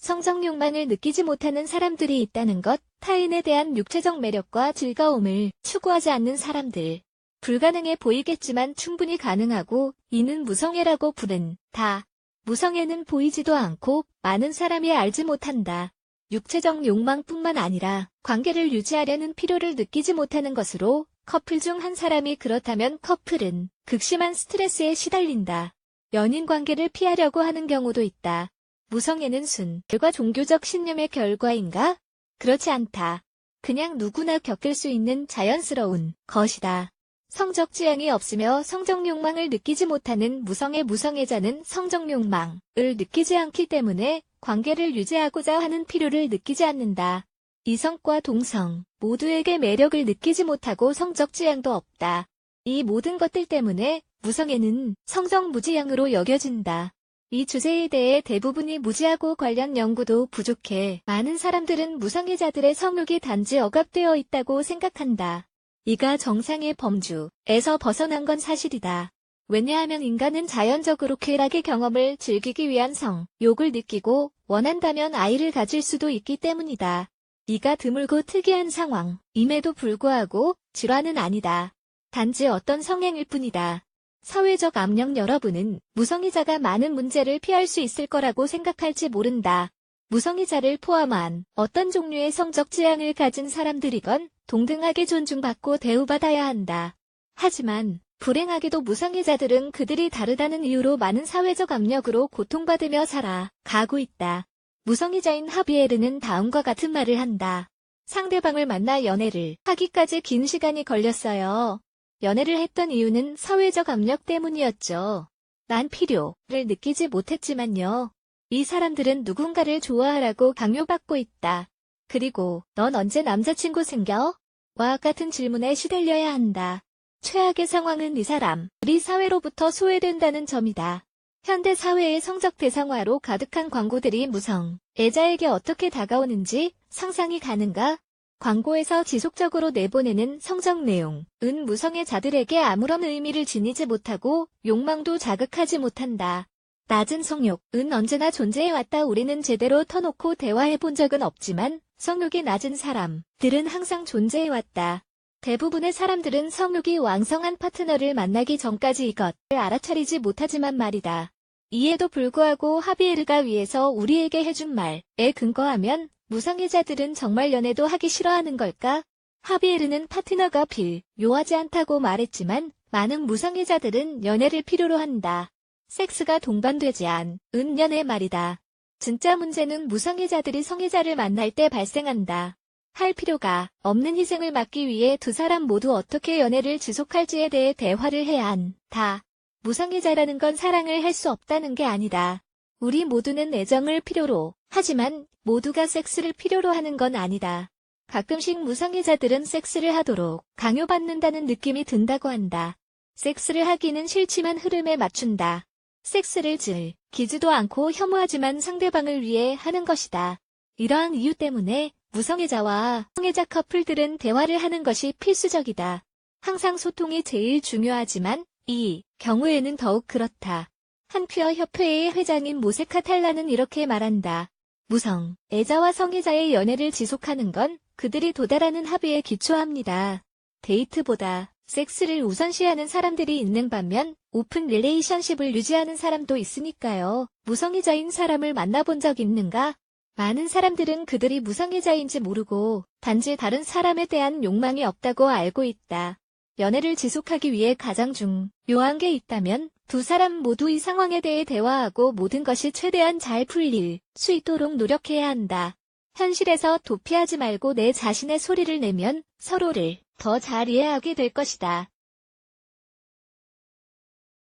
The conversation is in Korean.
성적 욕망을 느끼지 못하는 사람들이 있다는 것, 타인에 대한 육체적 매력과 즐거움을 추구하지 않는 사람들. 불가능해 보이겠지만 충분히 가능하고 이는 무성애라고 부른다. 무성애는 보이지도 않고 많은 사람이 알지 못한다. 육체적 욕망뿐만 아니라 관계를 유지하려는 필요를 느끼지 못하는 것으로 커플 중 한 사람이 그렇다면 커플은 극심한 스트레스에 시달린다. 연인 관계를 피하려고 하는 경우도 있다. 무성애는 순결과 종교적 신념의 결과인가? 그렇지 않다. 그냥 누구나 겪을 수 있는 자연스러운 것이다. 성적 지향이 없으며 성적 욕망을 느끼지 못하는 무성애자는 성적 욕망을 느끼지 않기 때문에 관계를 유지하고자 하는 필요를 느끼지 않는다. 이성과 동성 모두에게 매력을 느끼지 못하고 성적 지향도 없다. 이 모든 것들 때문에 무성애는 성적 무지향으로 여겨진다. 이 주제에 대해 대부분이 무지하고 관련 연구도 부족해 많은 사람들은 무성애자들의 성욕이 단지 억압되어 있다고 생각한다. 이가 정상의 범주에서 벗어난 건 사실이다. 왜냐하면 인간은 자연적으로 쾌락의 경험을 즐기기 위한 성욕을 느끼고 원한다면 아이를 가질 수도 있기 때문이다. 이가 드물고 특이한 상황임에도 불구하고 질환은 아니다. 단지 어떤 성행일 뿐이다. 사회적 압력 여러분은 무성애자가 많은 문제를 피할 수 있을 거라고 생각할지 모른다. 무성애자를 포함한 어떤 종류의 성적 지향을 가진 사람들이건 동등하게 존중받고 대우받아야 한다. 하지만 불행하게도 무성애자들은 그들이 다르다는 이유로 많은 사회적 압력으로 고통받으며 살아가고 있다. 무성애자인 하비에르는 다음과 같은 말을 한다. 상대방을 만나 연애를 하기까지 긴 시간이 걸렸어요. 연애를 했던 이유는 사회적 압력 때문이었죠. 난 필요를 느끼지 못했지만요. 이 사람들은 누군가를 좋아하라고 강요받고 있다. 그리고 넌 언제 남자친구 생겨? 와 같은 질문에 시달려야 한다. 최악의 상황은 이 사람들이 사회로부터 소외된다는 점이다. 현대 사회의 성적 대상화로 가득한 광고들이 무성애자에게 어떻게 다가오는지 상상이 가는가? 광고에서 지속적으로 내보내는 성적 내용은 무성애자들에게 아무런 의미를 지니지 못하고 욕망도 자극하지 못한다. 낮은 성욕은 언제나 존재해왔다. 우리는 제대로 터놓고 대화해본 적은 없지만 성욕이 낮은 사람들은 항상 존재해왔다. 대부분의 사람들은 성욕이 왕성한 파트너를 만나기 전까지 이것을 알아차리지 못하지만 말이다. 이에도 불구하고 하비에르가 위에서 우리에게 해준 말에 근거하면 무성애자들은 정말 연애도 하기 싫어하는 걸까? 하비에르는 파트너가 필요하지 않다고 말했지만 많은 무성애자들은 연애를 필요로 한다. 섹스가 동반되지 않은 연애 말이다. 진짜 문제는 무성애자들이 성애자를 만날 때 발생한다. 할 필요가 없는 희생을 막기 위해 두 사람 모두 어떻게 연애를 지속할지에 대해 대화를 해야 한다. 무성애자라는 건 사랑을 할 수 없다는 게 아니다. 우리 모두는 애정을 필요로 하지만 모두가 섹스를 필요로 하는 건 아니다. 가끔씩 무성애자들은 섹스를 하도록 강요받는다는 느낌이 든다고 한다. 섹스를 하기는 싫지만 흐름에 맞춘다. 섹스를 즐기지도 않고 혐오하지만 상대방을 위해 하는 것이다. 이러한 이유 때문에 무성애자와 성애자 커플들은 대화를 하는 것이 필수적이다. 항상 소통이 제일 중요하지만 이 경우에는 더욱 그렇다. 한 퀴어 협회의 회장인 모세카 탈라는 이렇게 말한다. 무성애자와 성애자의 연애를 지속하는 건 그들이 도달하는 합의에 기초합니다. 데이트보다 섹스를 우선시하는 사람들이 있는 반면 오픈 릴레이션십을 유지하는 사람도 있으니까요. 무성애자인 사람을 만나본 적 있는가? 많은 사람들은 그들이 무성애자인지 모르고 단지 다른 사람에 대한 욕망이 없다고 알고 있다. 연애를 지속하기 위해 가장 중요한 게 있다면 두 사람 모두 이 상황에 대해 대화하고 모든 것이 최대한 잘 풀릴 수 있도록 노력해야 한다. 현실에서 도피하지 말고 내 자신의 소리를 내면 서로를 더 잘 이해하게 될 것이다.